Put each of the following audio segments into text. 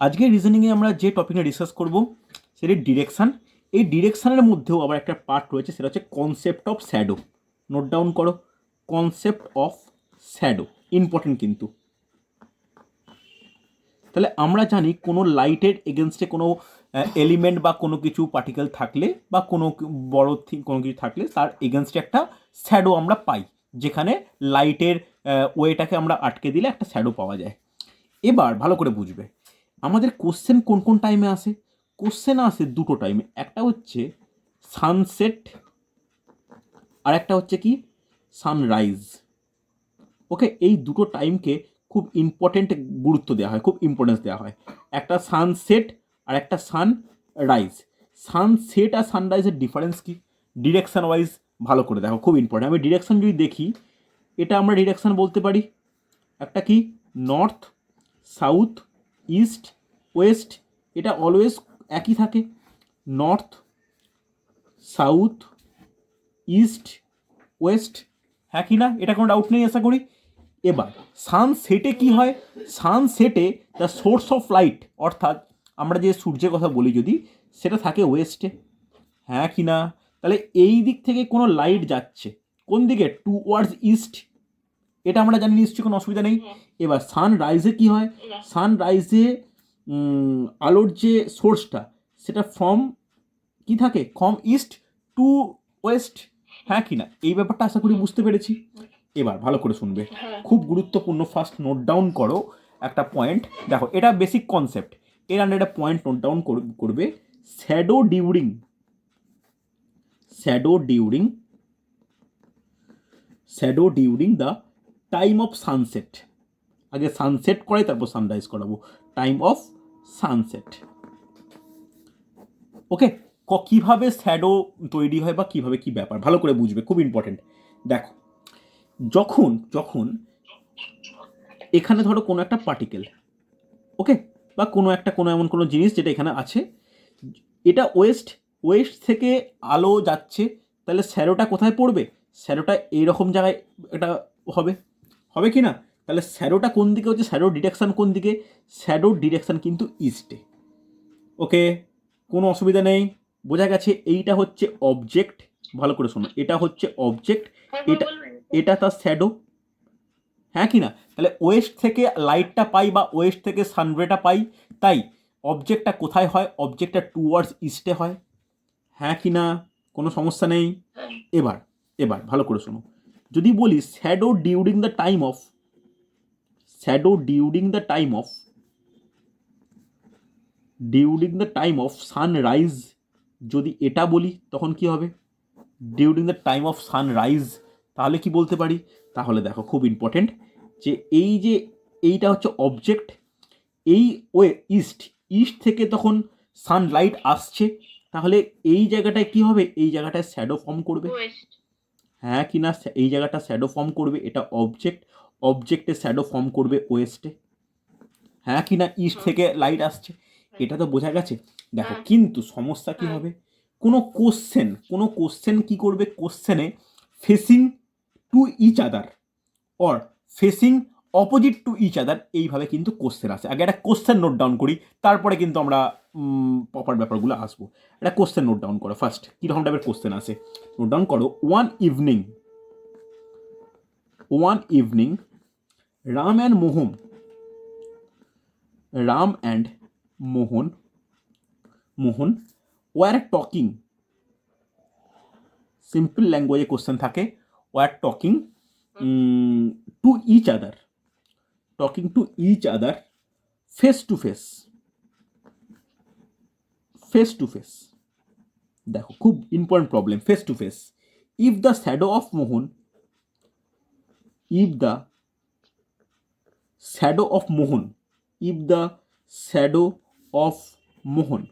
আজকের রিজনিংয়ে আমরা যে টপিকে ডিসকাস করব সেটি ডিরেকশান। এই ডিরেকশানের মধ্যেও আবার একটা পার্ট রয়েছে, সেটা হচ্ছে concept of shadow. Note down করো, কনসেপ্ট অফ শ্যাডো ইম্পর্টেন্ট কিন্তু। তাহলে আমরা জানি কোনো লাইটের এগেনস্টে কোনো এলিমেন্ট বা কোনো কিছু পার্টিকেল থাকলে বা কোনো বড় কোনো কিছু থাকলে তার এগেনস্টে একটা শ্যাডো আমরা পাই, যেখানে লাইটের ওয়েটাকে আমরা আটকে দিলে একটা শ্যাডো পাওয়া যায়। এবার ভালো করে বুঝবে আমাদের কোশ্চেন কোন কোন টাইমে আসে। কোশ্চেন আসে দুটো টাইমে, একটা হচ্ছে সানসেট আর একটা হচ্ছে কি সানরাইজ। ওকে, এই দুটো টাইমকে খুব ইম্পর্টেন্ট গুরুত্ব দেওয়া হয়, খুব ইম্পর্টেন্স দেওয়া হয়। একটা সানসেট আর একটা সানরাইজ। সানসেট আর সানরাইজের ডিফারেন্স কি, ডিরেকশন ওয়াইজ ভালো করে দেখো, খুব ইম্পর্টেন্ট। আমি ডিরেকশন যদি দেখি, এটা আমরা ডিরেকশন বলতে পারি একটা কি নর্থ, সাউথ, ইস্ট, ওয়েস্ট। এটা অলওয়েজ একই থাকে, নর্থ, সাউথ, ইস্ট, ওয়েস্ট। হ্যাঁ কি না, এটা কোনো ডাউট নেই আশা করি। এবার সানসেটে কি হয়, সানসেটে দ্য সোর্স অফ লাইট, অর্থাৎ আমরা যে সূর্যের কথা বলি যদি, সেটা থাকে ওয়েস্টে। হ্যাঁ কি না, তাহলে এই দিক থেকে কোনো লাইট যাচ্ছে কোন দিকে, টুয়ার্ডস ইস্ট। এটা আমরা জানি নিশ্চয়ই, কোনো অসুবিধা নেই। এবার সানরাইজে কি হয়, সানরাইজে আলোর যে সোর্সটা সেটা ফ্রম কি থাকে, ফ্রম ইস্ট টু ওয়েস্ট। হ্যাঁ কি না, এই ব্যাপারটা আশা করি বুঝতে পেরেছি। এবার ভালো করে শুনবে, খুব গুরুত্বপূর্ণ, ফার্স্ট নোট ডাউন করো একটা পয়েন্ট। দেখো এটা বেসিক কনসেপ্ট, এর আন্ডার একটা পয়েন্ট নোট ডাউন করবে। Shadow during, shadow during, shadow during the time of sunset. আগে সানসেট করাই তারপর সানরাইজ করাবো, টাইম অফ সানসেট। ওকে, কীভাবে শ্যাডো তৈরি হয় বা কীভাবে কী ব্যাপার ভালো করে বুঝবে, খুব ইম্পর্টেন্ট। দেখো যখন যখন এখানে ধরো কোনো একটা পার্টিকেল, ওকে, বা কোনো এমন কোনো জিনিস যেটা এখানে আছে, এটা ওয়েস্ট, ওয়েস্ট থেকে আলো যাচ্ছে, তাহলে শ্যাডোটা কোথায় পড়বে, শ্যাডোটা এইরকম জায়গায় এটা হবে, হবে কি না। তাহলে শ্যাডোটা কোন দিকে হচ্ছে, শ্যাডো ডিরেকশান কোন দিকে, শ্যাডো ডিরেকশান কিন্তু ইস্টে। ওকে, কোনো অসুবিধা নেই, বোঝা গেছে। এইটা হচ্ছে অবজেক্ট, ভালো করে শোনো, এটা হচ্ছে অবজেক্ট, এটা এটা তার শ্যাডো। হ্যাঁ কি না, তাহলে ওয়েস্ট থেকে লাইটটা পাই বা ওয়েস্ট থেকে সানরেটা পাই, তাই অবজেক্টটা কোথায় হয়, অবজেক্টটা টুয়ার্ডস ইস্টে হয়। হ্যাঁ কি না, কোনো সমস্যা নেই। এবার এবার ভালো করে শোনো, যদি বলি shadow during the time of, shadow during the time of, during the time of sunrise, যদি এটা বলি তখন কি হবে, during the time of sunrise, তাহলে কি বলতে পারি, তাহলে দেখো খুব ইম্পর্টেন্ট, যে এই যে এইটা হচ্ছে অবজেক্ট, এই ওয়ে ইস্ট, ইস্ট থেকে তখন সানলাইট আসছে, তাহলে এই জায়গাটায় কি হবে, এই জায়গাটায় শ্যাডো ফর্ম করবে। হ্যাঁ কি না, এই জায়গাটা শ্যাডো ফর্ম করবে, এটা অবজেক্ট, অবজেক্টে শ্যাডো ফর্ম করবে ওয়েস্টে। হ্যাঁ কি না, ইস্ট থেকে লাইট আসছে, এটা তো বোঝা গেছে। দেখো কিন্তু সমস্যা কি হবে, কোনো কোশ্চেন কি করবে, কোশ্চেনে facing to each other or facing opposite to each other, এইভাবে কিন্তু কোশ্চেন আসে। আগে একটা কোশ্চেন নোট ডাউন করি, তারপরে কিন্তু আমরা প্রপার ব্যাপারগুলো আসবো। একটা কোশ্চেন নোট ডাউন করো ফার্স্ট, কীরকম টাইপের কোশ্চেন আসে, নোট ডাউন করো। One evening, one evening Ram and Mohan, Ram and Mohan, Mohan were talking, simple ল্যাঙ্গুয়েজে কোশ্চেন থাকে, were talking to each other, talking to each other face to face, face to face. দেখো খুব important problem, face to face. If the shadow of Mohan, if the shadow of Mohan, if the shadow of Mohan,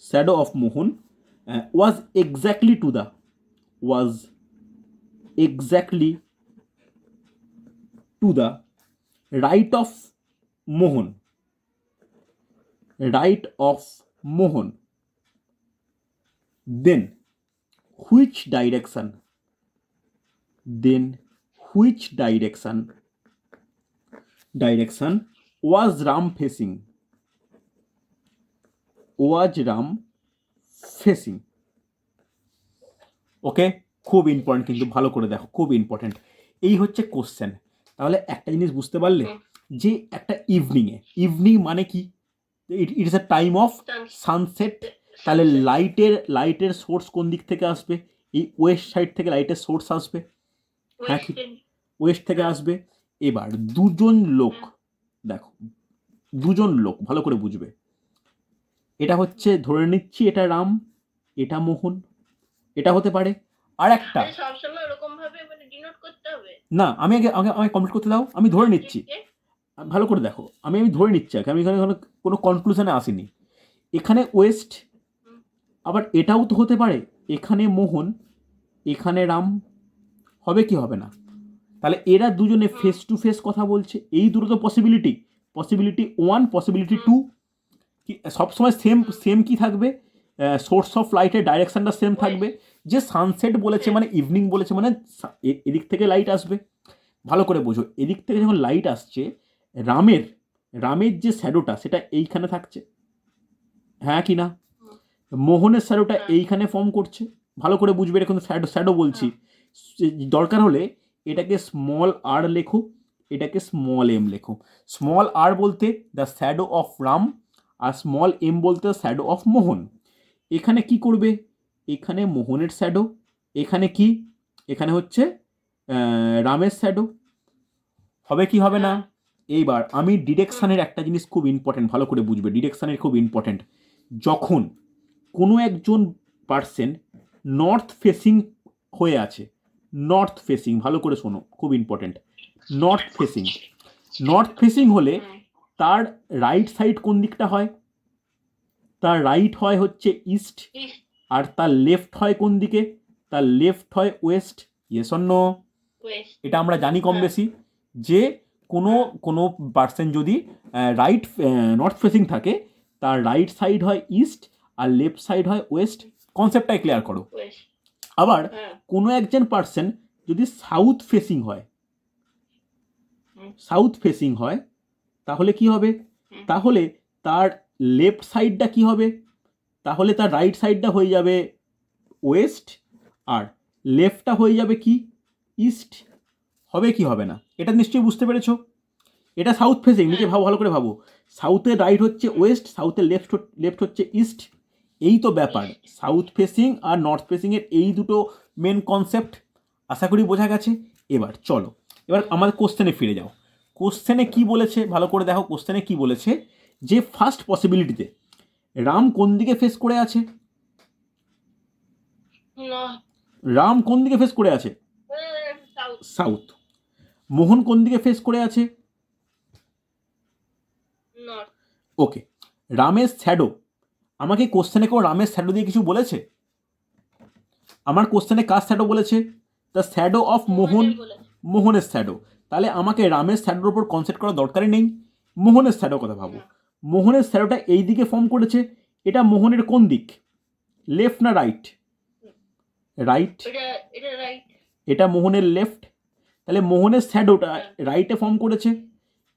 shadow of Mohan was exactly to the, was exactly to the right of Mohan, right of Mohan, then which direction, then which direction, direction was Ram facing, was Ram facing. Okay, খুব important কিন্তু, ভালো করে দেখো, খুব important. এই হচ্ছে question. তাহলে একটা জিনিস বুঝতে পারলে যে একটা ইভিনিংয়ে, ইভিনিং মানে কি, it is a time of sunset. তাহলে লাইটের সোর্স কোন দিক থেকে আসবে? এই ওয়েস্ট সাইড থেকে লাইটের সোর্স আসবে। হ্যাঁ, কি ওয়েস্ট থেকে আসবে। এবার দুজন লোক, দেখো দুজন লোক, ভালো করে বুঝবে। এটা হচ্ছে, ধরে নিচ্ছি এটা রাম, এটা মোহন, এটা হতে পারে। আর একটা সবসময় এরকম ভাবে মানে ডিনোট করতে হবে না, আমি আগে আগে আমাকে কমপ্লিট করতে দাও, আমি ধরে নিচ্ছি, ভালো করে দেখো, আমি ধরে নিচ্ছি আগে, আমি এখানে কোনো কনক্লুশনে আসিনি। এখানে ওয়েস্ট, আবার এটাও তো হতে পারে, এখানে মোহন, এখানে রাম, হবে কি হবে না? তাহলে এরা দুজনে ফেস টু ফেস কথা বলছে, এই দুটো তো পসিবিলিটি, পসিবিলিটি 1, পসিবিলিটি 2। কি সবসময় সেম সেম কি থাকবে? সোর্স অফ লাইটের ডাইরেকশনটা সেম থাকবে। যে সানসেট বলেছে মানে ইভিনিং বলেছে মানে এদিক থেকে লাইট আসবে। ভালো করে বোঝো, এদিক থেকে যখন লাইট আসছে, রামের রামের যে শ্যাডোটা সেটা এইখানে থাকছে, হ্যাঁ কি না? মোহনের শ্যাডোটা এইখানে ফর্ম করছে। ভালো করে বুঝবে, এটা কিন্তু শ্যাডো বলছি। দরকার হলে এটাকে স্মল আর লেখো, এটাকে স্মল এম লেখো। স্মল আর বলতে দ্য শ্যাডো অফ রাম, আর স্মল এম বলতে শ্যাডো অফ মোহন। এখানে কি করবে? এখানে মোহনের শ্যাডো, এখানে কি, এখানে হচ্ছে রামের শ্যাডো। হবে কি হবে না? এইবার আমি ডিরেকশানের একটা জিনিস খুব ইম্পর্টেন্ট, ভালো করে বুঝবে, ডিরেকশানের খুব ইম্পর্টেন্ট। যখন কোনো একজন পার্সন নর্থ ফেসিং হয়ে আছে, নর্থ ফেসিং, ভালো করে শোনো, খুব important, north facing, north facing হলে তার রাইট সাইড কোন দিকটা হয়? তার রাইট হয় হচ্ছে ইস্ট, আর তার লেফট হয় কোন দিকে? তার লেফট হয় ওয়েস্ট। Yes or no? এটা আমরা জানি কম বেশি, যে কোনো কোনো পার্সন যদি রাইট নর্থ ফেসিং থাকে, তার রাইট সাইড হয় ইস্ট আর লেফট সাইড হয় ওয়েস্ট। কনসেপ্টটাই ক্লিয়ার করো। আবার কোনো একজন পার্সন যদি সাউথ ফেসিং হয়, সাউথ ফেসিং হয়, তাহলে কি হবে? তাহলে তার লেফট সাইডটা কি হবে? তাহলে তার রাইট সাইডটা হয়ে যাবে ওয়েস্ট, আর লেফটটা হয়ে যাবে কি, ইস্ট। হবে কি হবে না? এটা নিশ্চয়ই বুঝতে পেরেছো। এটা সাউথ ফেসিং, নিজে ভাবো, ভালো করে ভাবো। সাউথের রাইট হচ্ছে ওয়েস্ট, সাউথের লেফট হচ্ছে ইস্ট। এই তো ব্যাপার, সাউথ ফেসিং আর নর্থ ফেসিংয়ের এই দুটো মেন কনসেপ্ট। আশা করি বোঝা গেছে। এবার চলো, এবার আমাদের কোশ্চেনে ফিরে যাও। কোশ্চেনে কি বলেছে ভালো করে দেখো। কোশ্চেনে কি বলেছে, যে ফার্স্ট পসিবিলিটিতে রাম কোন দিকে ফেস করে আছে? রাম কোন দিকে ফেস করে আছে? সাউথ। মোহন কোন দিকে ফেস করে আছে? ওকে, রামের শ্যাডো, আমাকে কোশ্চেনে কেউ রামের শ্যাডো দিয়ে কিছু বলেছে? আমার কোশ্চেনে কার শ্যাডো বলেছে? দ্য শ্যাডো অফ মোহন, মোহনের শ্যাডো। তাহলে আমাকে রামের শ্যাডোর উপর কনসেন্ট্রেট করার দরকারই নেই, মোহনের শ্যাডোর কথা ভাবো। মোহনের শ্যাডোটা এই দিকে ফর্ম করেছে, এটা মোহনের কোন দিক? লেফট না রাইট? রাইট। এটা মোহনের লেফট। তাহলে মোহনের শ্যাডোটা রাইটে ফর্ম করেছে।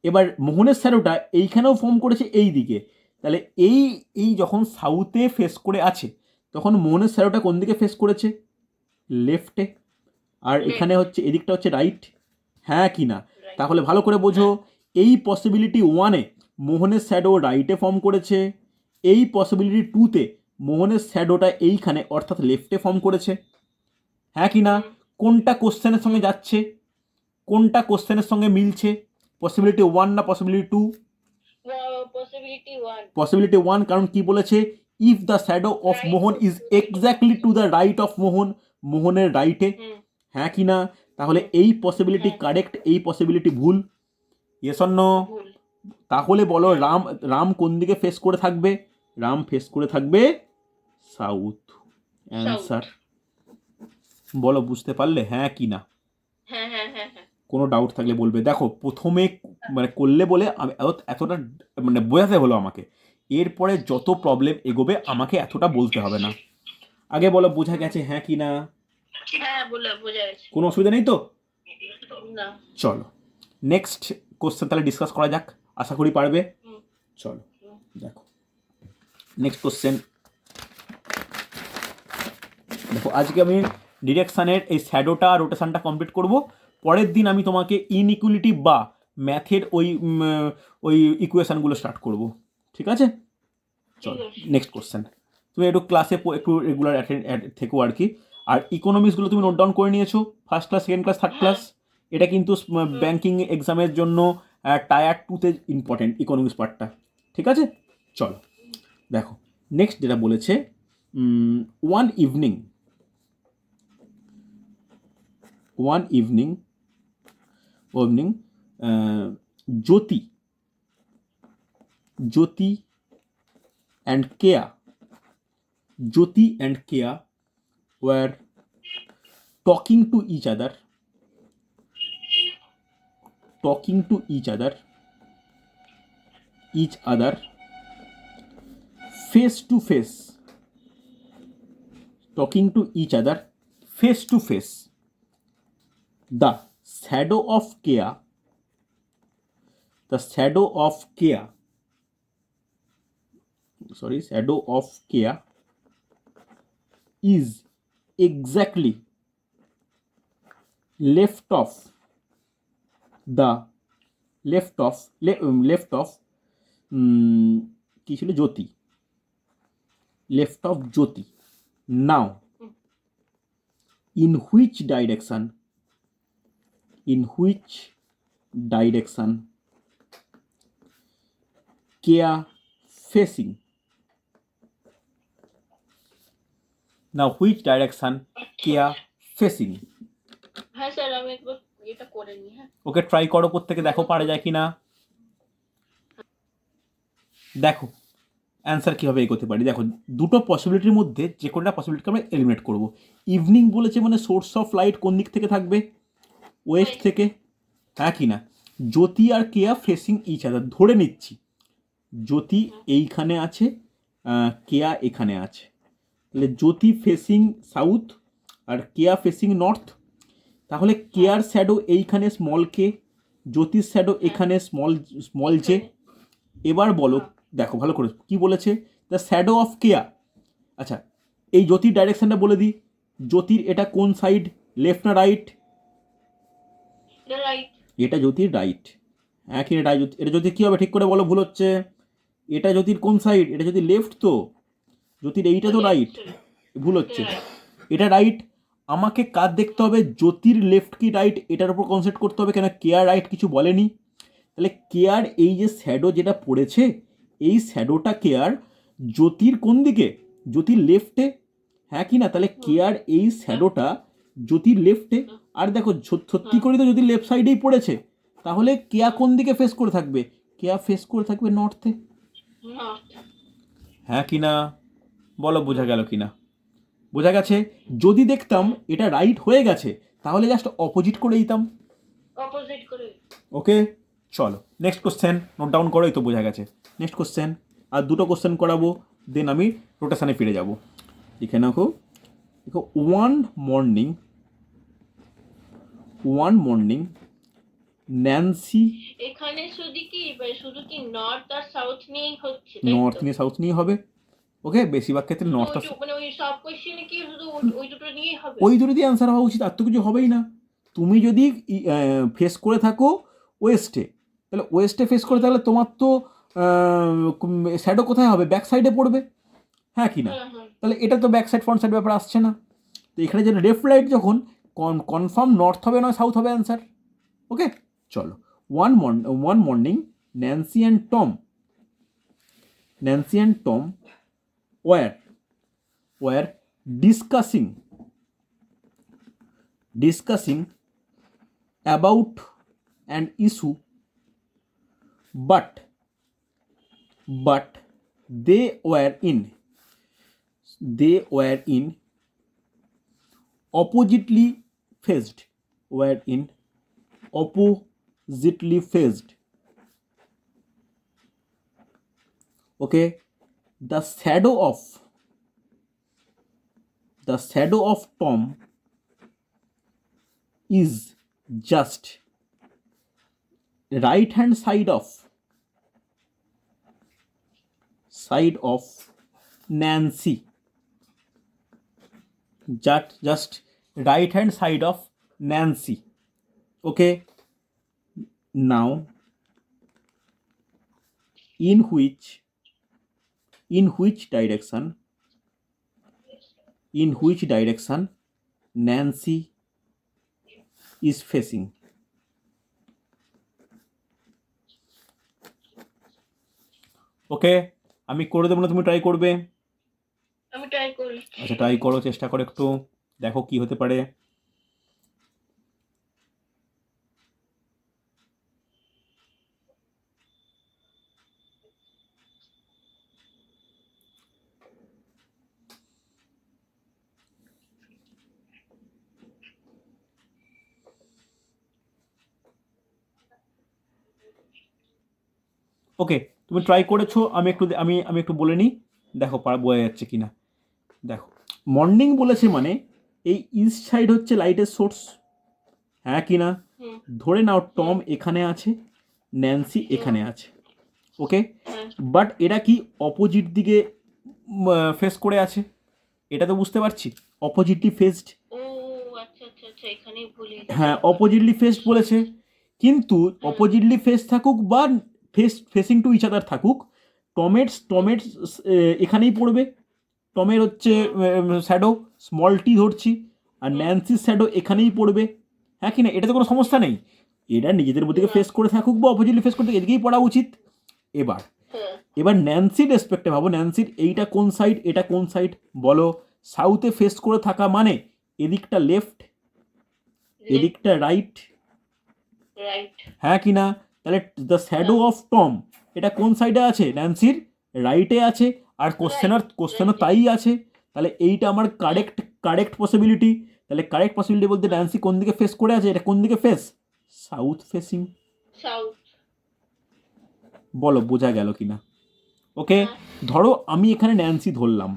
এবার মোহনের শ্যাডোটা এইখানেও ফর্ম করেছে এই দিকে। তাহলে এই এই যখন সাউথে ফেস করে আছে, তখন মোহনের শ্যাডোটা কোন দিকে ফেস করেছে? লেফটে। আর এখানে হচ্ছে এদিকটা হচ্ছে রাইট, হ্যাঁ কি না? তাহলে ভালো করে বোঝো, এই পসিবিলিটি 1-এ মোহনের শ্যাডো রাইটে ফর্ম করেছে, এই পসিবিলিটি 2-তে মোহনের শ্যাডোটা এইখানে অর্থাৎ লেফটে ফর্ম করেছে, হ্যাঁ কি না? কোনটা কোশ্চেনের সঙ্গে যাচ্ছে, কোনটা কোশ্চেনের সঙ্গে মিলছে? পসিবিলিটি 1 না পসিবিলিটি 2? পসিবিলিটি 1, কারণ কি বলেছে? If the shadow of Mohan is exactly to the right of Mohan, মোহনের রাইটে, হ্যাঁ কি না? তাহলে এই পসিবিলিটি কারেক্ট, এই পসিবিলিটি ভুল। Yes or no? তাহলে বলো, রাম কোন দিকে ফেস করে থাকবে? রাম ফেস করে থাকবে সাউথ। অ্যান্সার। বলো, বুঝতে পারলে, হ্যাঁ কি না? কোনো ডাউট থাকলে বলবে। দেখো, প্রথমে মানে করলে বলে আমি এতটা মানে বোঝাতে হলো আমাকে, এরপরে যত প্রবলেম এগোবে আমাকে এতটা বলতে হবে না। আগে বলো, বোঝা গেছে হ্যাঁ কি না? কোনো অসুবিধা নেই তো? চলো নেক্সট কোশ্চেন তাহলে ডিসকাস করা যাক। আশা করি পারবে। হুম। চলো দেখো নেক্সট কোশ্চেন। দেখো আজকে আমি ডিরেকশানের এই শ্যাডোটা রোটেশনটা কমপ্লিট করব। পরের দিন আমি তোমাকে ইনইকুয়ালিটি বা ম্যাথের ওই ইকুয়েশানগুলো স্টার্ট করব, ঠিক আছে? চলো ঠিক আছে। Next question. তুমি একটু ক্লাসে একটু রেগুলার অ্যাটেন্ড থেকো আর কি। আর ইকোনমিক্সগুলো তুমি নোট ডাউন করে নিয়েছো, first class, second class, third class. এটা কিন্তু ব্যাঙ্কিং এক্সামের জন্য টায়ার 2-তে ইম্পর্টেন্ট ইকোনমিক্স পার্টটা, ঠিক আছে? চলো দেখো নেক্সট যেটা বলেছে, one evening Jyoti and Kea were talking to each other face to face, the shadow of Kea is exactly left of কি ছিল, জ্যোতি, left of Jyoti. Now in which direction Kea facing? Now which direction Kea facing? হ্যাঁ sir, আমি একবার এটা করে নিই। হ্যাঁ, okay try করো, প্রত্যেকে দেখো পারা যায় কিনা। দেখো অ্যান্সার কীভাবে এগোতে পারি। দেখো দুটো পসিবিলিটির মধ্যে যে কোনোটা পসিবিলিটিকে আমরা এলিমিনেট করব। ইভিনিং বলেছে মানে সোর্স অফ লাইট কোন দিক থেকে থাকবে? ওয়েস্ট থেকে, হ্যাঁ কি না? জ্যোতি আর কেয়া ফেসিং ইচ আদার, ধরে নিচ্ছি জ্যোতি এইখানে আছে, কেয়া এখানে আছে, তাহলে জ্যোতি ফেসিং সাউথ আর কেয়া ফেসিং নর্থ। তাহলে কেয়ার শ্যাডো এইখানে স্মল কে, জ্যোতির শ্যাডো এখানে স্মল জে। এবার বলো, দেখো ভালো করে কি বলেছে, দ্য শ্যাডো অফ কেয়া। আচ্ছা এই জ্যোতির ডাইরেকশনটা বলে দিই, জ্যোতির এটা কোন সাইড, লেফট না রাইট? এটা জ্যোতির রাইট। হ্যাঁ কি এটা এটা জ্যোতির কী হবে ঠিক করে বলো, ভুল হচ্ছে। এটা জ্যোতির কোন সাইড? এটা জ্যোতির লেফট, তো জ্যোতির এইটা তো রাইট, ভুল হচ্ছে। এটা রাইট। আমাকে কার দেখতে হবে, জ্যোতির লেফট কি রাইট এটার উপর কনসেন্ট্রেট করতে হবে, কেন কেয়ার রাইট কিছু বলেনি। তাহলে কেয়ার এই যে শ্যাডো যেটা পড়েছে, এই শ্যাডোটা কেয়ার জ্যোতির কোন দিকে, জ্যোতির লেফটে, হ্যাঁ কি না? তাহলে কেয়ার এই শ্যাডোটা জ্যোতির লেফটে। আর দেখো সত্যি করে তো জ্যোতির লেফট সাইডেই পড়েছে, তাহলে কেয়া কোন দিকে ফেস করে থাকবে? কেয়া ফেস করে থাকবে নর্থে, হ্যাঁ কি না? বলো বোঝা গেল কি না? বোঝা গেছে। যদি দেখতাম এটা রাইট হয়ে গেছে তাহলে জাস্ট অপোজিট করে দিতাম। ওকে চলো নেক্সট কোশ্চেন নোট ডাউন করো, এই তো বোঝা গেছে। নেক্সট কোশ্চেন, আর দুটো কোশ্চেন করাবো, দেন আমি রোটেশনে ফিরে যাব। এখানে দেখো ওয়ান মর্নিং ন্যান্সি, এখানে শুধু কি নর্থ আর সাউথ নিয়েই হচ্ছে? নর্থ নিয়ে সাউথ নিয়ে হবে। ওকে বেশিরভাগ ক্ষেত্রে নর্থ, মানে ওই সব কোশ্চেনে কি শুধু ওই দুটো নিয়েই হবে? ওই দুটো দিয়ে অ্যান্সার হওয়া উচিত, আর তো কিছু হবেই না। তুমি যদি ফেস করে থাকো ওয়েস্টে, তাহলে ওয়েস্টে ফেস করে থাকলে তোমার তো শ্যাডো কোথায় হবে, ব্যাক সাইডে পড়বে, হ্যাঁ কি না? তাহলে এটা তো ব্যাক সাইড ফ্রন্ট সাইড ব্যাপার আসছে না। তো এখানে যে লেফট রাইট যখন কনফার্ম নর্থ হবে নয় সাউথ হবে অ্যান্সার। ওকে চলো, one morning Nancy and Tom were discussing about an issue, but they were in oppositely phased. Okay, the shadow of Tom is just right hand side of side of Nancy. Just right hand side of Nancy. Okay. Now, in which direction Nancy is facing? ওকে, আমি করে দেবো না, তুমি try করবে? আমি try করি। আচ্ছা, try করো, চেষ্টা করো একটু, দেখো কি হতে পারে। ওকে, তুমি ট্রাই করেছো, আমি একটু বলে নিই, দেখো বোঝা যাচ্ছে কি না। দেখো, মর্নিং বলেছে মানে এই ইস্ট সাইড হচ্ছে লাইটের সোর্স, হ্যাঁ কি না? হুম, ধরে নাও টম এখানে আছে, ন্যান্সি এখানে আছে, ওকে। হ্যাঁ, বাট এরা কি অপোজিট দিকে ফেস করে আছে? এটা তো বুঝতে পারছি, অপোজিটলি ফেসড। ও আচ্ছা আচ্ছা আচ্ছা, এখানেই ভুলে গেছি। হ্যাঁ, অপোজিটলি ফেসড বলেছে, কিন্তু অপোজিটলি ফেস থাকুক বা ফেসিং টু ইচ আদার থাকুক, টমেটস এখানেই পড়বে। টমের হচ্ছে শ্যাডো স্মল টি ধরছি, আর ন্যান্সির শ্যাডো এখানেই পড়বে, হ্যাঁ কি না? এটা তো কোনো সমস্যা নেই, এরা নিজেদের মধ্যে ফেস করে থাকুক বা অপোজিটলি ফেস করতে, এদিকেই পড়া উচিত। এবার ন্যান্সির রেসপেক্টে ভাবো, ন্যান্সির এইটা কোন সাইড, এটা কোন সাইড বলো? সাউথে ফেস করে থাকা মানে এদিকটা লেফট, এদিকটা রাইট, হ্যাঁ কি না? তাহলে দ্য শ্যাডো অফ টম এটা কোন সাইডে আছে? ন্যান্সির রাইটে আছে, আর কোশ্চেনও তাই আছে। তাহলে এইটা আমার কারেক্ট পসিবিলিটি। তাহলে কারেক্ট পসিবিলিটি বলতে ন্যান্সি কোন দিকে ফেস করে আছে? এটা কোন দিকে ফেস? South facing. বলো বোঝা গেল কি না? ওকে, ধরো আমি এখানে ন্যান্সি ধরলাম,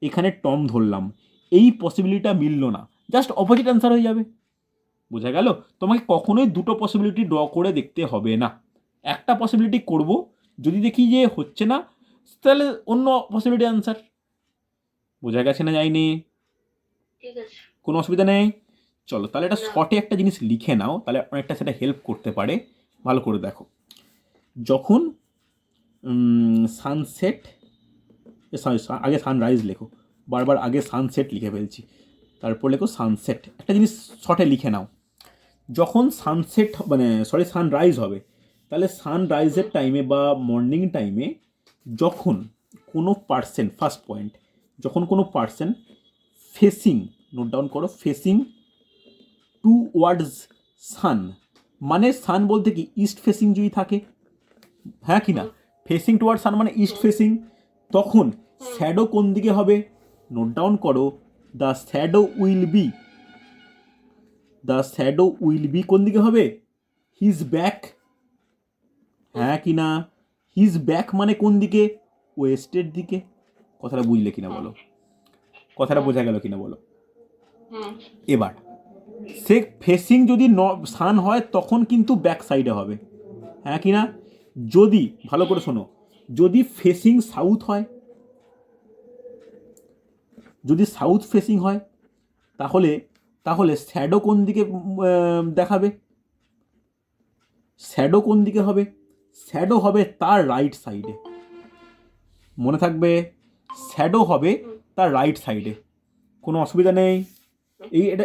এখানে টম ধরলাম, এই পসিবিলিটিটা মিললো না, জাস্ট অপোজিট অ্যান্সার হয়ে যাবে। বোঝা গেল? তোমাকে কখনোই দুটো পসিবিলিটি ড্র করে দেখতে হবে না, একটা পসিবিলিটি করব, যদি দেখি যে হচ্ছে না তাহলে অন্য পসিবিলিটি অ্যান্সার। বোঝা গেছে না যায়নি? ঠিক আছে, কোনো অসুবিধা নেই। চলো তাহলে এটা শর্টে একটা জিনিস লিখে নাও, তাহলে অনেকটা সেটা হেল্প করতে পারে। ভালো করে দেখো, যখন সানসেট, আগে সানরাইজ লেখো, বারবার আগে সানসেট লিখে ফেলছি, তারপর লেখো সানসেট। একটা জিনিস শর্টে লিখে নাও, যখন সানসেট সানরাইজ হবে, তাহলে সানরাইজের টাইমে বা মর্নিং টাইমে যখন কোনো পার্সন, ফার্স্ট পয়েন্ট, যখন কোনো পার্সন ফেসিং, নোট ডাউন করো, ফেসিং টু ওয়ার্ডস সান, মানে সান বলতে কি ইস্ট ফেসিং যদি থাকে, হ্যাঁ কি না? ফেসিং টুয়ার্ড সান মানে ইস্ট ফেসিং, তখন শ্যাডো কোন দিকে হবে? নোট ডাউন করো, দ্য শ্যাডো উইল বি কোন দিকে হবে? হিজ ব্যাক, হ্যাঁ কি না? হিজ ব্যাক মানে কোন দিকে? ওয়েস্টের দিকে। কথাটা বুঝলে কিনা বলো? কথাটা বোঝা গেল কিনা বলো? এবার সে ফেসিং যদি সান হয় তখন কিন্তু ব্যাক সাইডে হবে, হ্যাঁ কি না? যদি ভালো করে শোনো, যদি ফেসিং সাউথ হয়, যদি সাউথ ফেসিং হয়, তাহলে শ্যাডো কোন দিকে দেখাবে? শ্যাডো কোন দিকে হবে? শ্যাডো হবে তার রাইট সাইডে, মনে থাকবে, শ্যাডো হবে তার রাইট সাইডে। কোনো অসুবিধা নেই,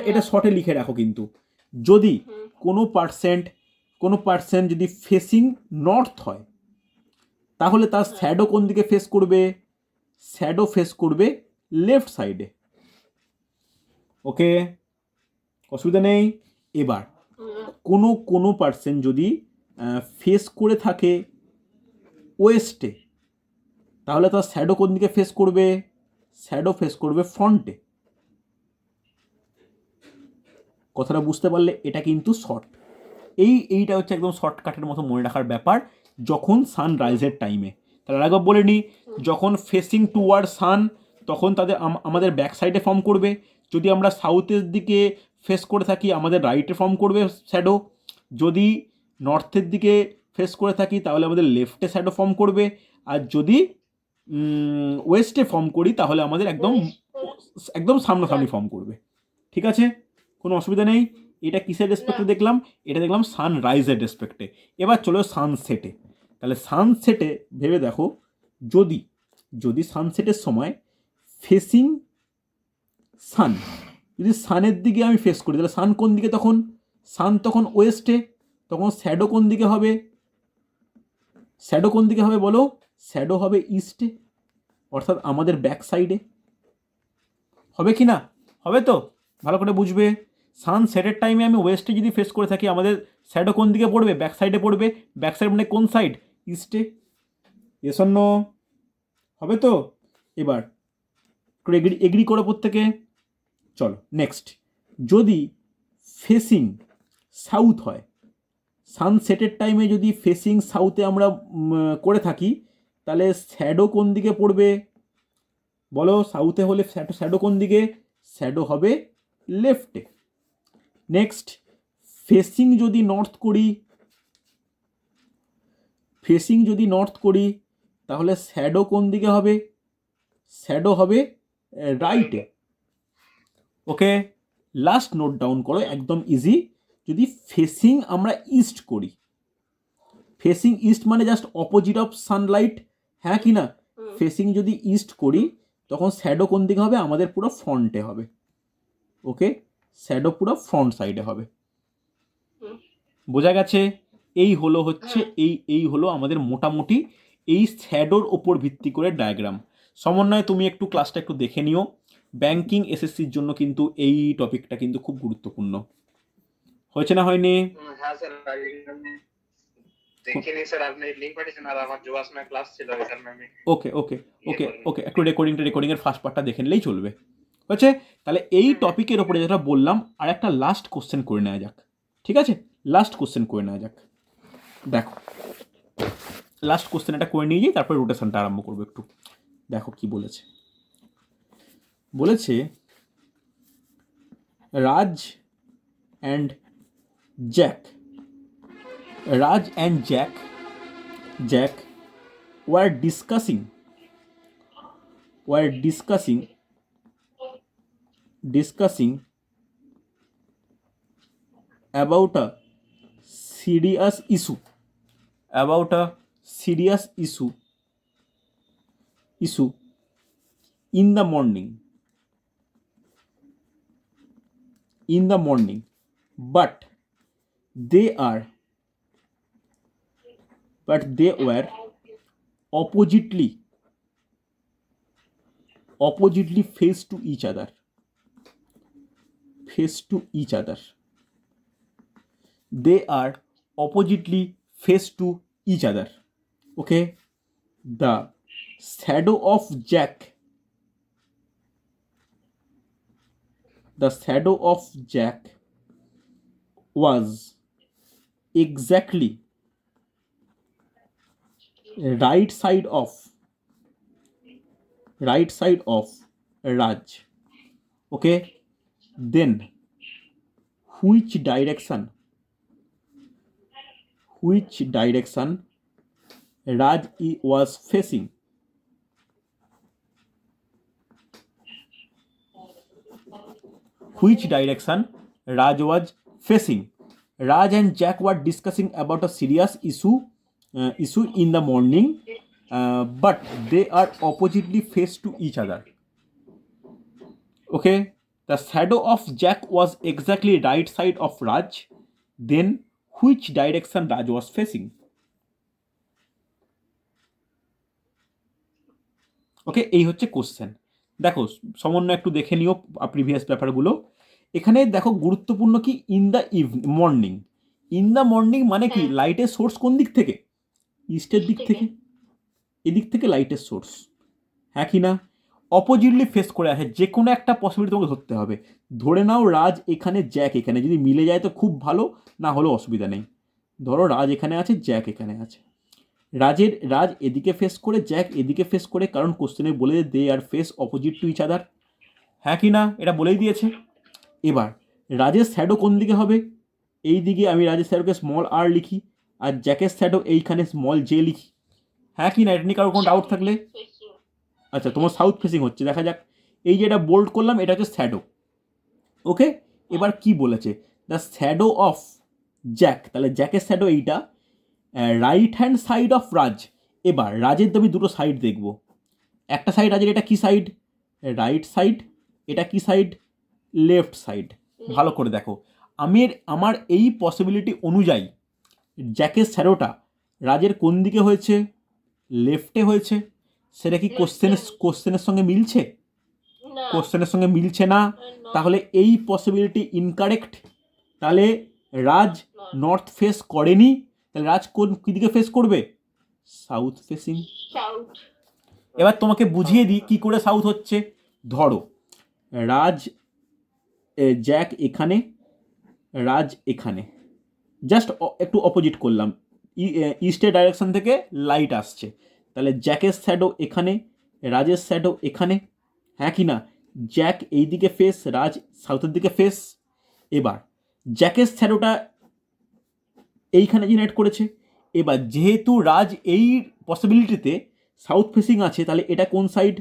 এটা শর্টে লিখে রাখো। কিন্তু যদি কোনো পার্সেন্ট যদি ফেসিং নর্থ হয়, তাহলে তার শ্যাডো কোন দিকে ফেস করবে? শ্যাডো ফেস করবে লেফট সাইডে। ওকে, অসুবিধা নেই। এবার কোনো পার্সন যদি ফেস করে থাকে ওয়েস্টে, তাহলে তার শ্যাডো কোন দিকে ফেস করবে? শ্যাডো ফেস করবে ফ্রন্টে। কথাটা বুঝতে পারলে? এটা কিন্তু শর্ট, এইটা হচ্ছে একদম শর্টকাটের মতো মনে রাখার ব্যাপার যখন সানরাইজের টাইমে। তাহলে আরেকবার বলে নিই, যখন ফেসিং টুয়ার্ড সান তখন আমাদের ব্যাক সাইডে ফর্ম করবে, যদি আমরা সাউথের দিকে ফেস করে থাকি আমাদের রাইটে ফর্ম করবে শ্যাডো, যদি নর্থের দিকে ফেস করে থাকি তাহলে আমাদের লেফটে শ্যাডো ফর্ম করবে, আর যদি ওয়েস্টে ফর্ম করি তাহলে আমাদের একদম একদম সামনাসামনি Sun. ফর্ম করবে। ঠিক আছে, কোনো অসুবিধা নেই। এটা কিসের রেসপেক্টে না। দেখলাম? এটা দেখলাম সানরাইজের রেসপেক্টে। এবার চলো সানসেটে। তাহলে সানসেটে ভেবে দেখো, যদি যদি সানসেটের সময় ফেসিং সান, যদি সানের দিকে আমি ফেস করি তাহলে সান কোন দিকে তখন? সান তখন ওয়েস্টে, তখন শ্যাডো কোন দিকে হবে? শ্যাডো কোন দিকে হবে বলো? শ্যাডো হবে ইস্টে, অর্থাৎ আমাদের ব্যাক সাইডে। হবে কি না? হবে তো? ভালো করে বুঝবে। সানসেটের টাইমে আমি ওয়েস্টে যদি ফেস করে থাকি, আমাদের শ্যাডো কোন দিকে পড়বে? ব্যাক সাইডে পড়বে। ব্যাক সাইড মানে কোন সাইড? ইস্টে। Yes or no? হবে তো? এবার একটু এগ্রি করো প্রত্যেকে। চলো নেক্সট, যদি ফেসিং সাউথ হয়, সানসেটের টাইমে যদি ফেসিং সাউথে আমরা করে থাকি, তাহলে শ্যাডো কোন দিকে পড়বে বলো? সাউথে হলে শ্যাডো কোন দিকে? শ্যাডো হবে লেফটে। নেক্সট, ফেসিং যদি নর্থ করি, ফেসিং যদি নর্থ করি তাহলে শ্যাডো কোন দিকে হবে? শ্যাডো হবে রাইটে। ওকে, লাস্ট নোট ডাউন করো, একদম ইজি। যদি ফেসিং আমরা ইস্ট করি, ফেসিং ইস্ট মানে জাস্ট অপোজিট অফ সানলাইট, হ্যাঁ কি না? ফেসিং যদি ইস্ট করি তখন শ্যাডো কোন দিকে হবে? আমাদের পুরো ফ্রন্টে হবে। ওকে, শ্যাডো পুরো ফ্রন্ট সাইডে হবে। বোঝা গেছে? এই হলো হচ্ছে এই হলো আমাদের মোটামুটি এই শ্যাডোর ওপর ভিত্তি করে ডায়াগ্রাম। সমন্বয়ে তুমি একটু ক্লাসটা একটু দেখে নিও। ব্যাংকিং এসএসসির জন্য কিন্তু এই টপিকটা কিন্তু খুব গুরুত্বপূর্ণ। হয়েছে না হয়নি? হ্যাঁ স্যার, দেখিনি স্যার, আপনি লিংক পাঠিয়েছেন আর আমার যোগাসনা ক্লাস ছিল এখানে আমি। ওকে ওকে ওকে ওকে, একটু রেকর্ডিংয়ের ফার্স্ট পার্টটা দেখে নিলেই চলবে। হয়েছে? তাহলে এই টপিকের ওপরে যেটা বললাম, আর একটা লাস্ট কোশ্চেন করে নেওয়া যাক। ঠিক আছে, লাস্ট কোশ্চেন করে নেওয়া যাক। দেখো, লাস্ট কোশ্চেন এটা করে নিয়ে যাই, তারপরে রোটেশনটা আরম্ভ করবো একটু। দেখো কি বলেছে। বলেছে Raj and Jack, Raj and Jack were discussing about a serious issue, in the morning, but they were oppositely face to each other. They are oppositely face to each other. Okay, the shadow of Jack was exactly right side of Raj. Okay, then which direction Raj was facing? Which direction Raj was facing? Raj and Jack were discussing about a serious issue in the morning, but they are oppositely face to each other. Okay, the shadow of Jack was exactly right side of Raj. Then which direction Raj was facing? ওকে, এই হচ্ছে question. দেখো সমন্বয় একটু দেখে নিও previous ব্যাপারগুলো। এখানে দেখো গুরুত্বপূর্ণ কি, in the morning. In the morning মানে কি? লাইটের সোর্স কোন দিক থেকে? ইস্টের দিক থেকে। এদিক থেকে লাইটের সোর্স, হ্যাঁ কি না? অপোজিটলি ফেস করে আছে, যে কোনো একটা পসিবিলিটি তোমাকে ধরতে হবে। ধরে নাও রাজ এখানে, জ্যাক এখানে, যদি মিলে যায় তো খুব ভালো, না হলেও অসুবিধা নেই। ধরো রাজ এখানে আছে, জ্যাক এখানে আছে। রাজ এদিকে ফেস করে, জ্যাক এদিকে ফেস করে, কারণ কোশ্চেনে বলে they are face opposite to each other, হ্যাঁ কি না? এটা বলেই দিয়েছে। এবার রাজের শ্যাডো কোন দিকে হবে? এই দিকে আমি রাজের শ্যাডোকে স্মল আর লিখি, আর জ্যাকের শ্যাডো এইখানে স্মল জে লিখি, হ্যাঁ কি না? এটা নিয়ে কারো কোনো ডাউট থাকলে আচ্ছা তোমার সাউথ ফেসিং হচ্ছে, দেখা যাক। এই যে এটা বোল্ড করলাম, এটা হচ্ছে শ্যাডো। ওকে, এবার কি বলেছে, দ্য শ্যাডো অফ জ্যাক, তাহলে জ্যাকের শ্যাডো এইটা, রাইট হ্যান্ড সাইড অফ রাজ। এবার রাজের তো আমি দুটো সাইড দেখব, একটা সাইড রাজের, এটা কি সাইড, রাইট সাইড, এটা কি সাইড, লেফট সাইড। ভালো করে দেখো, আমার এই পসিবিলিটি অনুযায়ী জ্যাকের শ্যাডোটা রাজের কোন দিকে হয়েছে, লেফটে হয়েছে। সেটা কি কোশ্চেনের সঙ্গে মিলছে, না কোশ্চেনের সঙ্গে মিলছে না, তাহলে এই পসিবিলিটি ইনকারেক্ট। তাহলে রাজ নর্থ ফেস করেনি, তাহলে রাজ কি দিকে ফেস করবে, সাউথ ফেসিং। সাউথ। এবার তোমাকে বুঝিয়ে দিই কি করে সাউথ হচ্ছে। ধরো রাজ, জ্যাক এখানে, রাজ এখানে, জাস্ট একটু অপোজিট করলাম, ইস্টের ডাইরেকশন থেকে লাইট আসছে, তাহলে জ্যাকের শ্যাডো এখানে, রাজের শ্যাডো এখানে, হ্যাঁ কি না, জ্যাক এই দিকে ফেস, রাজ সাউথের দিকে ফেস। এবার জ্যাকের শ্যাডোটা এইখানে জেনারেট করেছে। এবার যেহেতু রাজ এই পসিবিলিটিতে সাউথ ফেসিং আছে, তাহলে এটা কোন সাইড,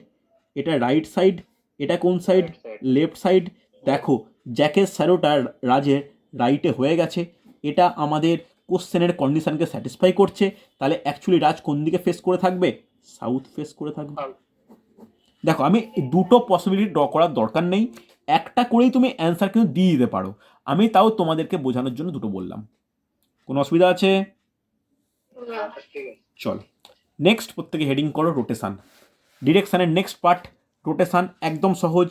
এটা রাইট সাইড, এটা কোন side, Right side. Left side. দেখো জ্যাকের শ্যাডোটা রাজের রাইটে হয়ে গেছে, এটা আমাদের কোশ্চেনের কন্ডিশনকে স্যাটিসফাই করছে। তাহলে অ্যাকচুয়ালি রাজ কোন দিকে ফেস করে থাকবে, সাউথ ফেস করে থাকবে। South. দেখো আমি দুটো পসিবিলিটি ড্র করার দরকার নেই, একটা করেই তুমি অ্যান্সার কিন্তু দিয়ে দিতে পারো। আমি তাও তোমাদেরকে বোঝানোর জন্য দুটো বললাম। কোনো অসুবিধা আছে? না ঠিক আছে। চল নেক্সট, প্রত্যেকে হেডিং করো রোটেশান। ডিরেকশানের নেক্সট পার্ট রোটেশান, একদম সহজ,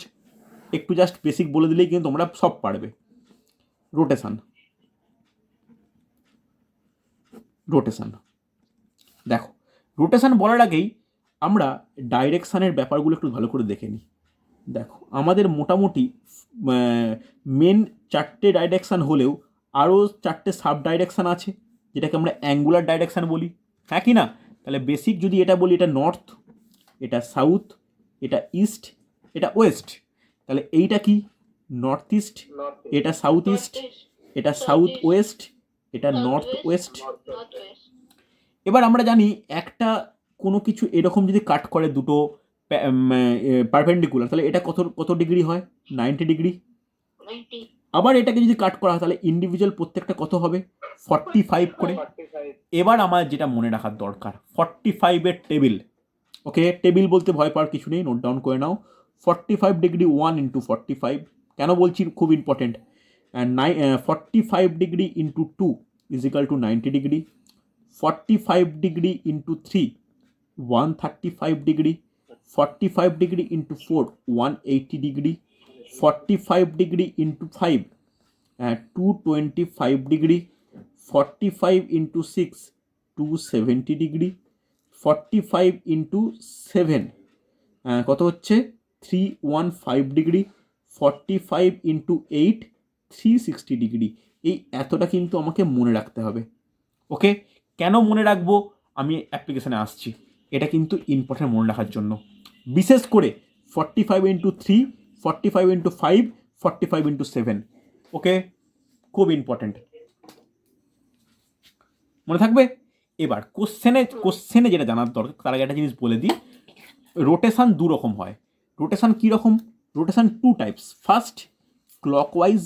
একটু জাস্ট বেসিক বলে দিলেই কিন্তু তোমরা সব পারবে। রোটেশান, রোটেশান দেখো, রোটেশান বলার আগেই আমরা ডাইরেকশানের ব্যাপারগুলো একটু ভালো করে দেখে নিই। দেখো আমাদের মোটামুটি মেন 4টে ডাইরেকশান হলেও আরও 4টে সাব ডাইরেকশান আছে, যেটাকে আমরা অ্যাঙ্গুলার ডাইরেকশান বলি, হ্যাঁ কি না। তাহলে বেসিক যদি এটা বলি, এটা নর্থ, এটা সাউথ, এটা ইস্ট, এটা ওয়েস্ট। তাহলে এইটা কি, নর্থ ইস্ট, North. এটা সাউথ ইস্ট, এটা সাউথ ওয়েস্ট, এটা নর্থ ওয়েস্ট। North West. এবার আমরা জানি একটা কোনো কিছু এরকম যদি কাট করে দুটো পারপেন্ডিকুলার, তাহলে এটা কত কত ডিগ্রি হয়, 90 ডিগ্রি। 90। আবার এটাকে যদি কাট করা হয়, তাহলে ইন্ডিভিজুয়াল প্রত্যেকটা কত হবে, 45 করে। 45. এবার আমার যেটা মনে রাখার দরকার, 45-এর টেবিল। ওকে, টেবিল বলতে ভয় পাওয়ার কিছু নেই, নোট ডাউন করে নাও। 45 ডিগ্রি 1 ইন্টু 45, কেন বলছি খুব important. 45 degree into 2 is equal to 90 degree. 45 degree into 3 135 degree. 45 degree into 4 180 degree. 45 degree into 5 225 degree. 45 into 6 270 degree. 45 into 7 কত হচ্ছে, 315 ডিগ্রি। 45 into 8 360 degree. এই এতটা কিন্তু আমাকে মনে রাখতে হবে। ওকে, কেন মনে রাখবো আমি অ্যাপ্লিকেশানে আসছি, এটা কিন্তু ইম্পর্টেন্ট মনে রাখার জন্য। বিশেষ করে 45 ইন্টু 3 45 ইন্টু 5 45 ইন্টু 7। ওকে, খুব ইম্পর্টেন্ট, মনে থাকবে। এবার কোশ্চেনে যেটা জানার দরকার, তার আগে একটা জিনিস বলে দিই, রোটেশান দু রকম হয়। রোটেশান কী রকম, rotation 2 types. First clockwise,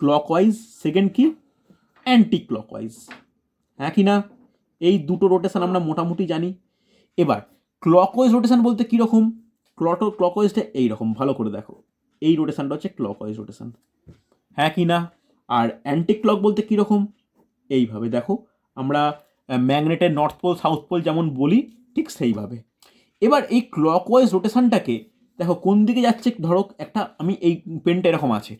clockwise. Second কি, অ্যান্টি ক্লকওয়াইজ, হ্যাঁ কি না। এই দুটো রোটেশান আমরা মোটামুটি জানি। এবার ক্লকওয়াইজ রোটেশান বলতে কীরকম, ক্লকওয়াইজটা এইরকম, ভালো করে দেখো, এই রোটেশানটা হচ্ছে ক্লকওয়াইজ রোটেশান, হ্যাঁ কি না। আর অ্যান্টি ক্লক বলতে কীরকম, এইভাবে দেখো, আমরা ম্যাগনেটের নর্থ পোল সাউথ পোল যেমন বলি, ঠিক সেইভাবে। এবার এই ক্লকওয়াইজ রোটেশানটাকে দেখো কোন দিকে যাচ্ছে, ধরো একটা আমি এই পেনটা এরকম আছে,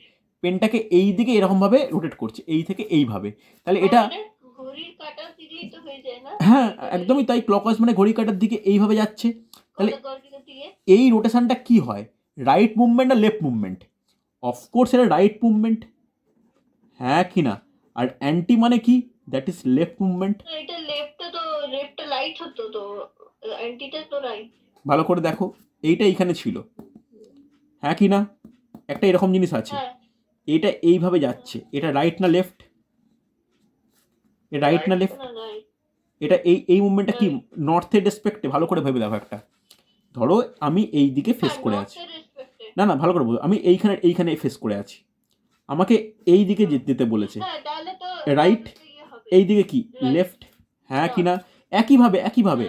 পেনটাকে এই দিকে এরকমভাবে রোটেট করছে, এই থেকে এইভাবে, তাহলে এটা আমাদের ঘড়ির কাঁটার দিকেই তো হয়ে যায় না? হ্যাঁ একদমই তাই, ক্লকওয়াইজ মানে ঘড়ি কাঁটার দিকে এইভাবে যাচ্ছে। তাহলে ঘড়ির দিকে। এই রোটেশানটা কি হয়, রাইট মুভমেন্ট আর লেফট মুভমেন্ট? অফকোর্স এটা রাইট মুভমেন্ট, হ্যাঁ কি না। আর অ্যান্টি মানে কি, দ্যাট ইজ লেফট মুভমেন্ট। এটা লেফটটা লাইট হতো তো, অ্যান্টিটা তো রাইট। ভালো করে দেখো, এইটা এইখানে ছিল, হ্যাঁ কি না, একটা এরকম জিনিস আছে, হ্যাঁ এটা এইভাবে যাচ্ছে, এটা রাইট না লেফট, রাইট না লেফট, না রাইট। এটা এই মুভমেন্টটা কি নর্থের রেসপেক্টে? ভালো করে ভেবে দেখো একটা। ধরো আমি এই দিকে ফেস করে আছি, না না ভালো করে বলো, আমি এইখানে ফেস করে আছি, আমাকে এই দিকে যেতে বলেছে, রাইট, এই দিকে কি লেফট, হ্যাঁ কি না? একইভাবে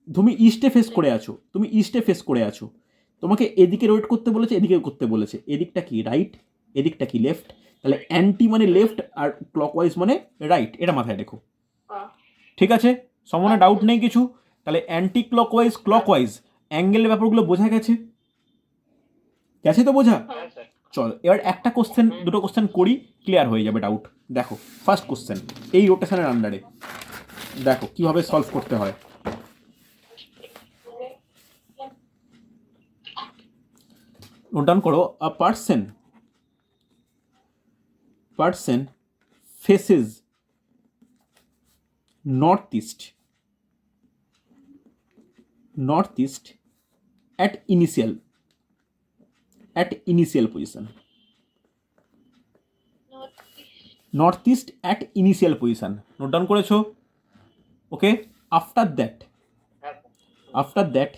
তুমি ইস্টে ফেস করে আছো, তোমাকে এদিকে রোটেট করতে বলেছে, এদিকে করতে বলেছে, এদিকটা কি রাইট, এদিকটা কি লেফট, তাহলে অ্যান্টি মানে লেফট আর ক্লকওয়াইজ মানে রাইট, এটা মাথায় রেখো। ঠিক আছে, সমনে ডাউট নেই কিছু? তাহলে অ্যান্টি ক্লকওয়াইজ অ্যাঙ্গেলের ব্যাপারগুলো বোঝা গেছে তো বোঝা? হ্যাঁ স্যার। চল এবার একটা কোশ্চেন দুটো কোশ্চেন করি, ক্লিয়ার হয়ে যাবে ডাউট। দেখো ফার্স্ট কোশ্চেন, এই রোটেশনের আন্ডারে দেখো কিভাবে সলভ করতে হয়। নোট ডাউন করো, a person faces northeast at initial position, northeast at initial position, note down করেছো? ওকে, after that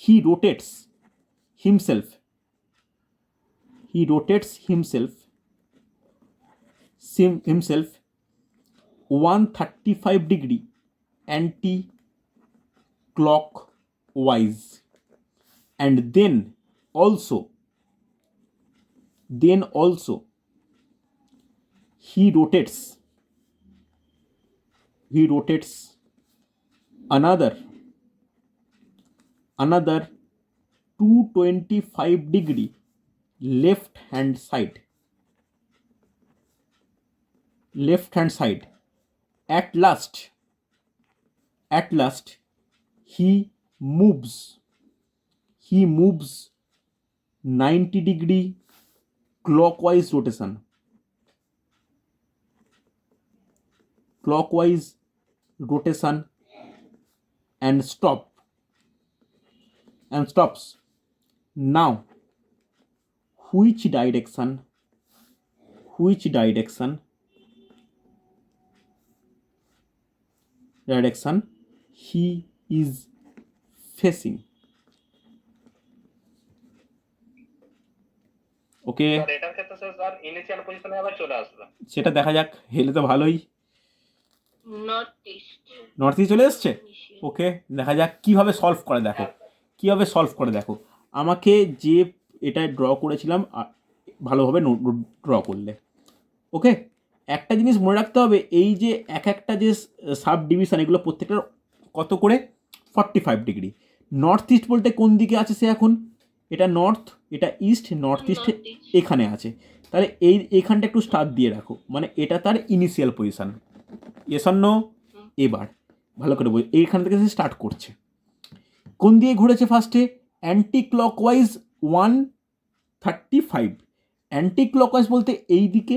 he rotates himself 135 degree anti-clockwise, and then also he rotates another 225 degree left hand side. At last he moves 90 degree clockwise rotation, and stops. Now which direction he is facing? Okay, sir এটার ক্ষেত্রে sir initial পজিশনে আবার চলে আসলো। সেটা দেখা যাক, হেলে তো ভালোই, নর্থ ইস্ট চলে এসছে। ওকে, দেখা যাক কিভাবে সলভ করে দেখো, আমাকে যে এটা ড্র করেছিলাম ভালোভাবে ড্র করলে। ওকে, একটা জিনিস মনে রাখতে হবে, এই যে একটা যে সাব ডিভিশন, এগুলো প্রত্যেকটার কত করে 45 ডিগ্রি। নর্থ ইস্ট বলতে কোন দিকে আছে সে এখন? এটা নর্থ, এটা ইস্ট, নর্থ ইস্ট এখানে আছে, তাহলে এইখানটা একটু স্টার দিয়ে রাখো, মানে এটা তার initial position. Yes or no? এবার ভালো করে বলি, এইখান থেকে সে স্টার্ট করছে, কোন দিয়ে ঘুরেছে ফার্স্টে? অ্যান্টি ক্লকওয়াইজ 135, অ্যান্টি ক্লকওয়াইজ বলতে এই দিকে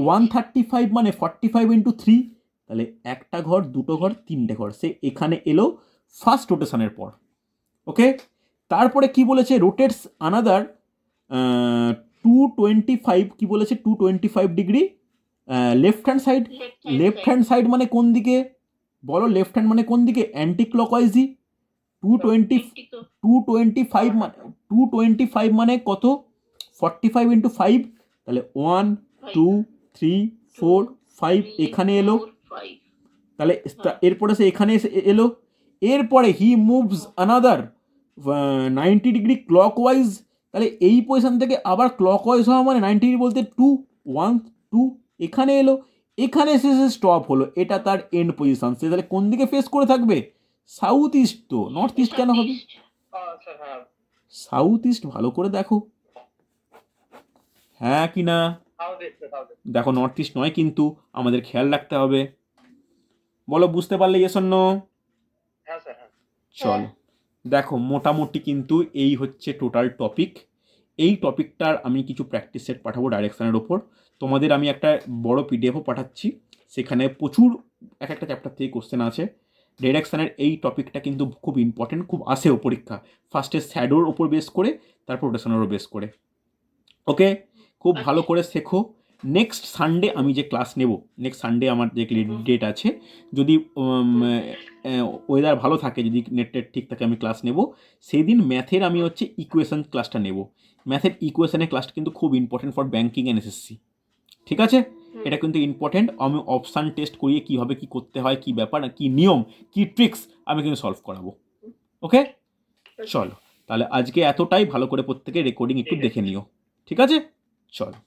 135 মানে 45 ইন্টু 3, তাহলে একটা ঘর, দুটো ঘর, তিনটে ঘর, সে এখানে এলো ফার্স্ট রোটেশনের পর। ওকে, তারপরে কি বলেছে? রোটেটস আনাদার 225, কি বলেছে? 225 ডিগ্রি লেফট হ্যান্ড সাইড মানে কোন দিকে বলো? লেফট হ্যান্ড মানে কোন দিকে? অ্যান্টি ক্লকওয়াইজই। 225 মানে কত? 45 ইন্টু 5, তাহলে 1 2 3 4 5 এখানে এলো, তাহলে এরপরে সে এখানে এলো, এরপরে হি মুভস আনাদার 90 ডিগ্রি ক্লকওয়াইজ, তাহলে এই পজিশন থেকে আবার ক্লকওয়াইজ হওয়া মানে 90 ডিগ্রি বলতে 2 1 2 এখানে এলো, এখানে এসে স্টপ হলো, এটা তার এন্ড পজিশন। সে তাহলে কোন দিকে ফেস করে থাকবে? South east. তো নর্থ ইস্ট কেন হবে? সাউথ ইস্ট, ভালো করে দেখো, হ্যাঁ কি না? দেখো নর্থ ইস্ট নয় কিন্তু, আমাদের খেয়াল রাখতে হবে। বলো বুঝতে পারলে ইয়েস অর নো? চলো দেখো, মোটামুটি কিন্তু এই হচ্ছে টোটাল টপিক। এই টপিকটার আমি কিছু প্র্যাকটিস সেট পাঠাবো ডাইরেকশানের ওপর, তোমাদের আমি একটা বড় পিডিএফও পাঠাচ্ছি, সেখানে প্রচুর একটা চ্যাপ্টার থেকে কোশ্চেন আছে। ডিরেকশানের এই টপিকটা কিন্তু খুব ইম্পর্টেন্ট, খুব আসেও পরীক্ষা, ফার্স্টে শ্যাডোর ওপর বেস করে, তারপর রোটেশনেরও বেস করে। ওকে, খুব ভালো করে শেখো। নেক্সট সানডে আমি যে ক্লাস নেব, নেক্সট সানডে আমার যে ডেট আছে, যদি ওয়েদার ভালো থাকে, যদি নেট টেট ঠিক থাকে, আমি ক্লাস নেব। সেই দিন ম্যাথের আমি হচ্ছে ইকুয়েশন ক্লাসটা নেব। ম্যাথের ইকুয়েশনের ক্লাসটা কিন্তু খুব important for banking and SSC, ঠিক আছে? এটা কিন্তু ইম্পর্টেন্ট। আমি অপশান টেস্ট করিয়ে কীভাবে কী করতে হয়, কী ব্যাপার, কী নিয়ম, কী ট্রিক্স আমি কিন্তু সলভ করাবো। ওকে, চলো তাহলে আজকে এতটাই। ভালো করে প্রত্যেকে রেকর্ডিং একটু ঠিক আছে। দেখে নিও, ঠিক আছে? চলো।